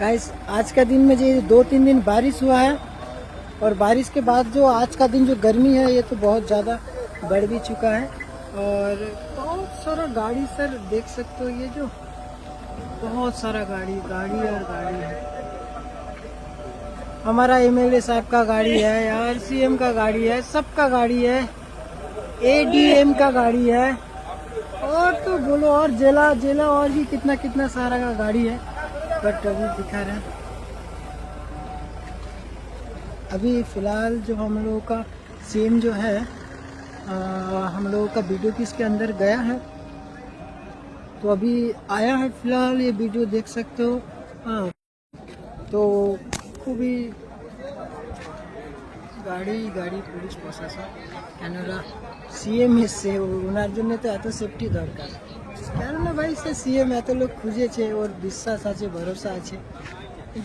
Guys आज का दिन में जो 2-3 दिन बारिश हुआ है और बारिश के बाद जो आज का दिन जो गर्मी है ये तो बहुत ज़्यादा बढ़ भी चुका है। और बहुत सारा गाड़ी सर देख सकते हो, ये जो बहुत सारा गाड़ी और गाड़ी है। हमारा एमएलए साहब का गाड़ी है यार, सीएम का गाड़ी है, सबका गाड़ी है, एडीएम का गाड़ी है, और तो बोलो और जिला और भी कितना सारा का गाड़ी है। बट अभी दिखा रहे हैं, अभी फिलहाल जो हम लोगों का सीएम जो है हम लोगों का वीडियो किसके अंदर गया है, तो अभी आया है फिलहाल, ये वीडियो देख सकते हो। हाँ तो खूब ही गाड़ी पुलिस प्रशासन कैनरा सीएम এসছে ওনার জন্য তো এত সেফটি দরকার, কেননা ভাই সে সিএম এত লোক খুঁজেছে, ওর বিশ্বাস আছে, ভরসা আছে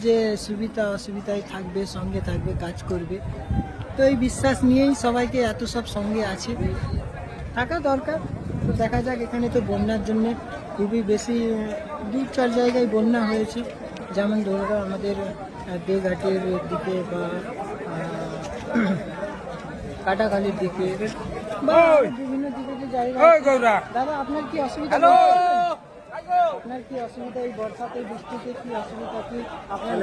যে সুবিধা অসুবিধায় থাকবে, সঙ্গে থাকবে, কাজ করবে। তো এই বিশ্বাস নিয়েই সবাইকে এত সব সঙ্গে আছে, থাকা দরকার। তো দেখা যাক, এখানে তো বন্যার জন্য খুবই বেশি 2-4 জায়গায় বন্যা হয়েছে, যেমন ধরো আমাদের দেঘাটের দিকে বা কাটাখালির দিকে বা বিভিন্ন দিকে যে জায়গা। দাদা আপনার কি অসুবিধা, আপনার কি অসুবিধা এই বর্ষাতে বৃষ্টিতে, কি অসুবিধা কি আপনার?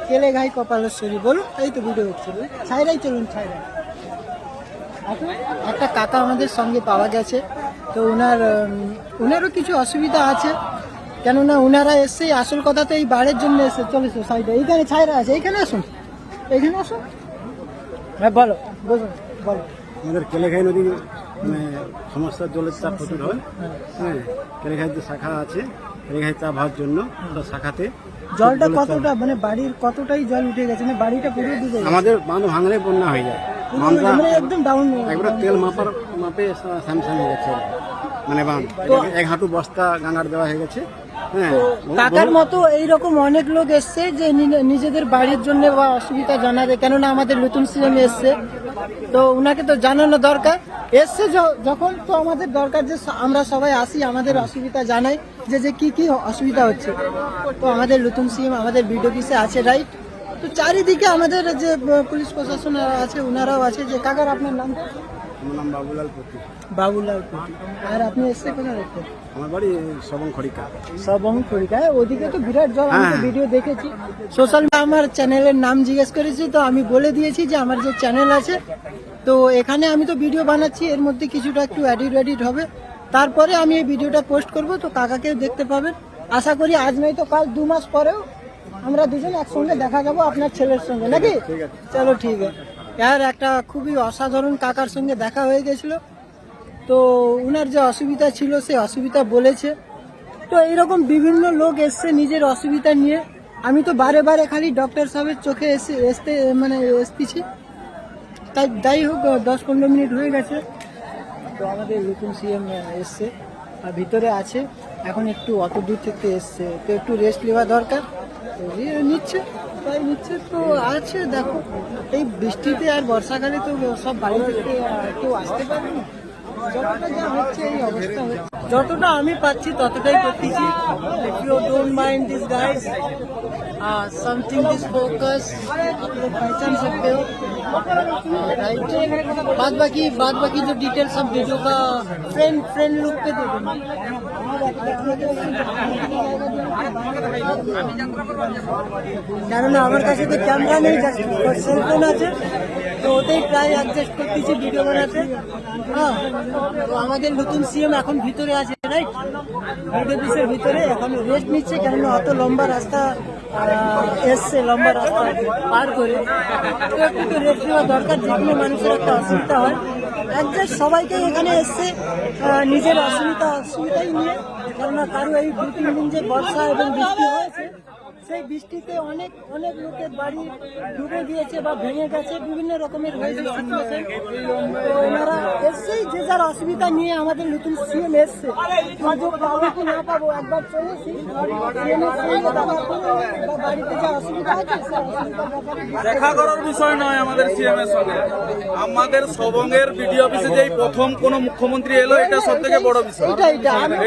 কেলেঘাই কপালেশ্বরী বলুন, এই তো ভিডিও হচ্ছে, ছাইরাই চলুন ছাইরাই। একটা কাকা আমাদের সঙ্গে পাওয়া গেছে, তো ওনারও কিছু অসুবিধা আছে, কেননা ওনারা এসছে, আসল কথা তো এই বাড়ির জন্য এসে চলেছে সাইডে, এইখানে ছাইরা আছে, এইখানে আসুন, এইখানে আসুন। হ্যাঁ বলো বলুন বলো। আমাদের কেলেঘাই নদী সমস্যার জলের চাপ প্রচুর হয়। হ্যাঁ, কেলেঘাই যে শাখা আছে, কেলেঘাই চাপ হওয়ার জন্য শাখাতে জলটা কতটা, মানে বাড়ির কতটাই জল উঠে গেছে, না বাড়িটা পুরো ডুবে গেছে? আমাদের বাঁধ ভাঙলে বন্যা হয়ে যায়, মানে একদম ডাউন, একবার তেল মাপে স্যামসাং হয়ে গেছে, মানে বাঁধ এক হাঁটু বস্তা গাঙ্গার দেওয়া হয়ে গেছে। কাকার মতো এইরকম অনেক লোক এসছে যে নিজেদের বাড়ির জন্য বা অসুবিধা জানাবে, কেননা আমাদের নতুন সিএম এসছে, তো উনাকে তো জানানো দরকার। এসছে যখন, তো আমাদের দরকার যে আমরা সবাই আসি, আমাদের অসুবিধা জানাই যে কি অসুবিধা হচ্ছে। তো আমাদের নতুন সিএম আমাদের ভিডিও পিসে আছে, রাইট? তো চারিদিকে আমাদের যে পুলিশ প্রশাসন আছে, ওনারাও আছে। যে কাকার আপনার নাম? বাবুলাল পতি। আর আপনি এসছে কোথায় দেখতে? আমার বাড়ি সবং খড়িকা। ওদিকে তো বিরাট জল, আমি তো ভিডিও দেখেছি সোশ্যাল। আমার চ্যানেলের নাম জিজ্ঞেস করেছি, তো আমি বলে দিয়েছি যে আমার যে চ্যানেল আছে, তো এখানে আমি তো ভিডিও বানাচ্ছি, এর মধ্যে কিছুটা একটু এডিট হবে, তারপরে আমি এই ভিডিওটা পোস্ট করব, তো কাকাকেও দেখতে পাবেন। আশা করি আজ নয় তো কাল, 2 মাস পরেও আমরা দুজন একসঙ্গে দেখা যাবো আপনার ছেলের সঙ্গে, নাকি? চলো ঠিক আছে। আর একটা খুবই অসাধারণ কাকার সঙ্গে দেখা হয়ে গেছিল, তো ওনার যে অসুবিধা ছিল সে অসুবিধা বলেছে। তো এইরকম বিভিন্ন লোক এসছে নিজের অসুবিধা নিয়ে। আমি তো বারে খালি ডক্টর সাহেবের চোখে এসতেছি, তাই যাই হোক 10-15 মিনিট হয়ে গেছে। তো আমাদের নতুন সিএম এসছে, আর ভিতরে আছে, এখন একটু অত দূর থেকে এসছে, তো একটু রেস্ট নেওয়া দরকার, তো নিচ্ছে তো আছে। দেখো এই বৃষ্টিতে আর বর্ষাকালে তো সব বাড়ি থেকে কেউ আসতে পারবে না, যতটা যা হচ্ছে এই অবস্থা হচ্ছে, যতটা আমি পাচ্ছি ততটাই করতেছি। If you don't mind this guys, something this focus आप लोग पहचान सकते हो, राइट? बाद बाकी जो डिटेल सब वीडियो का फ्रेंड लुक पे दे दूंगा। কেননা আমার কাছে তো ক্যামেরা নেই, সেলফোন আছে, তো ওতেই প্রায় অ্যাডজাস্ট করতেছি ভিডিও বানাতে। হ্যাঁ, তো আমাদের নতুন সিএম এখন ভিতরে আছে, রাইট? ভিডিও পিসের ভিতরে এখন রেস্ট নিচ্ছে, কেননা অত লম্বা রাস্তা এসছে, লম্বা রাস্তা পার করে, তো একটু তো রেস্ট নেওয়া দরকার। যে কোনো মানুষের একটা অসুবিধা হয়, অ্যাডজাস্ট সবাইকে এখানে এসছে নিজের অসুবিধাই নিয়ে, কেননা কারো এই 2-3 দিন যে বর্ষা এবং বৃষ্টি হয়েছে, সেই বৃষ্টিতে অনেক লোকের বাড়ি ডুবে গিয়েছে বা ভেঙে গেছে, বিভিন্ন রকমের হয়েছে সিচুয়েশন। তো ওনারা এসছেই যে যার অসুবিধা নিয়ে, আমাদের নতুন সিএম এসছে, পাবো কি না পাবো একবার চলেছি বাড়িতে যা অসুবিধা আছে দেখা করার বিষয় নয় আমাদের সিএম এর সঙ্গে। আমাদের সবংয়ের ভিডিও অফিসে যে প্রথম কোন মুখ্যমন্ত্রী এলো, এটা সবথেকে বড় বিষয়,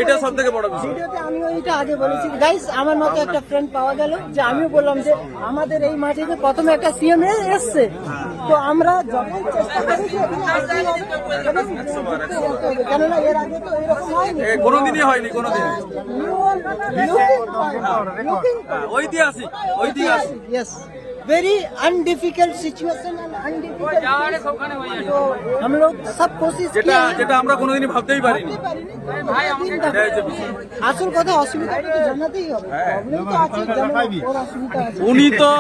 এটা সবথেকে বড় বিষয়। ভিডিওতে আমি ওইটা আগে বলেছি। গাইস আমার মতো একটা ফ্রেন্ড পাওয়া গেল, গেল যে আমিও বললাম যে আমাদের এই মাটিতে প্রথমে একটা সিএম এসছে, তো আমরা যখন চেষ্টা করি যে এখানে আসতেই হবে এবং জিততে হবে। কেননা এর আগে তো এরকম হয়নি। কোনোদিনই হয়নি, কোনোদিনই। ঐতিহাসিক, ঐতিহাসিক। Yes, very undifficult situation and undifficult things. तो हम लोग सब कोशिश যেটা किया যেটা আমরা কোনোদিনই ভাবতেই পারিনি। আসল কথা অসুবিধাটা তো জানাতেই হবে, প্রবলেম তো আছে, যেমন ওর অসুবিধা আছে। উনি তো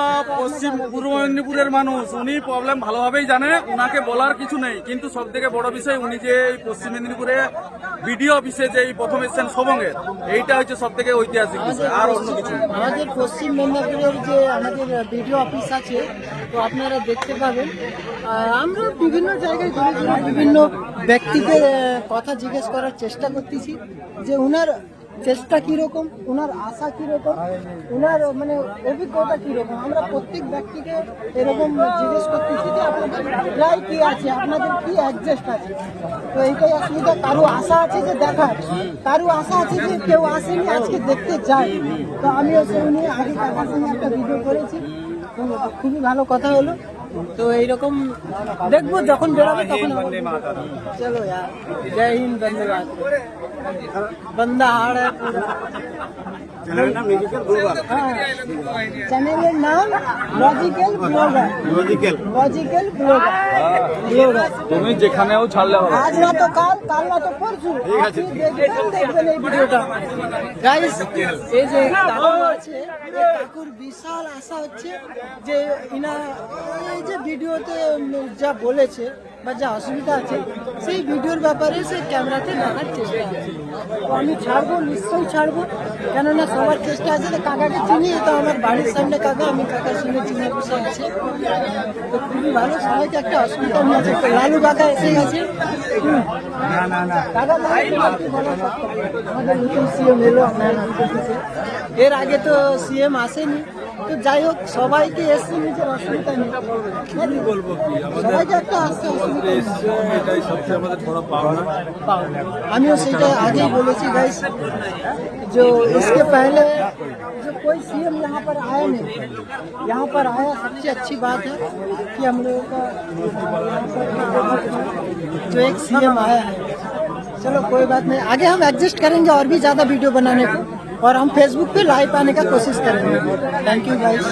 পশ্চিম পূর্ব মেদিনীপুরের মানুষ, উনি প্রবলেম ভালোভাবেই জানে, উনাকে বলার কিছু নেই। কিন্তু সব থেকে বড় বিষয় উনি যে এই পশ্চিম মেদিনীপুরে বিডিও অফিসে যে এই প্রথম এসছেন সবঙ্গের, এইটা হচ্ছে সব থেকে ঐতিহাসিক বিষয়, আর অন্য কিছু না। আমাদের পশ্চিম মেদিনীপুরের যে আমাদের বিডিও অফিস আছে, তো আপনারা দেখতে পাবেন আমরা বিভিন্ন জায়গায় ঘুরে ঘুরে বিভিন্ন ব্যক্তিকে কথা জিজ্ঞেস করার চেষ্টা করতেছি যে উনার চেষ্টা কীরকম, ওনার আশা কীরকম, ওনার মানে অভিজ্ঞতা কীরকম। আমরা প্রত্যেক ব্যক্তিকে এরকম জিজ্ঞেস করতেছি যে আপনাদের প্রায় কী আছে, আপনাদের কী অ্যাডজাস্ট আছে। তো এইটাই অসুবিধা, কারো আশা আছে যে দেখার, কারো আশা আছে যে কেউ আসেনি আজকে দেখতে যায়। তো আমিও সেই নিয়ে আগে কাকার সঙ্গে একটা ভিডিও করেছি, তো খুবই ভালো কথা হলো। তো এইরকম দেখবো যখন বেরোবে তখন চলো यार, जय हिंद, धन्यवाद। बंदा हार्ड है पूरा। চ্যানেলের নাম লজিক্যাল গ্লোবাল। हाँ, চ্যানেলের নাম লজিক্যাল ব্লগার। Logical blogger. তুমি যেখানেও ছাড়লে হবে। আজ না তো কাল, কাল না তো পরশু আপনি দেখবেন এই ভিডিওটা। গাইস, এই যে কাকু আছে, এই কাকুর বিশাল আশা হচ্ছে যে ইনা এই যে ভিডিওতে যা বলেছে বা যা অসুবিধা আছে সেই ভিডিওর ব্যাপারে সে ক্যামেরাতে দেখার চেষ্টা আছে। তো আমি ছাড়বো, নিশ্চয়ই ছাড়বো, কেননা সবার চেষ্টা আছে। তো কাকাকে চিনি, তো আমার বাড়ির সামনে কাকা, আমি কাকার সঙ্গে চিনা বসে আছে। তো খুবই ভালো, সবাইকে একটা অসুবিধা নিয়ে আছে। তো লালু কাকা এসে গেছে। কাকা আমাদের নতুন সিএম এলো আপনার অফিসে। এর আগে তো সিএম আসেনি, তো যাই হোক সবাইকে এসছে নিজের অসুবিধা নেই। বলবো কি, সবাইকে একটা আসতে অসুবিধা নেই। এটাই সবচেয়ে আমাদের বড় পাওনা। আমিও সেটা আগেই বলেছি गाइस, जो इसके पहले जो कोई सीएम यहाँ पर आया नहीं, यहाँ पर आया, सबसे अच्छी बात है कि हम लोगों का जो एक सीएम आया है। चलो कोई बात नहीं, आगे हम एडजस्ट करेंगे और भी ज़्यादा वीडियो बनाने को, और हम फेसबुक पे लाइव आने का कोशिश करेंगे। Thank you guys.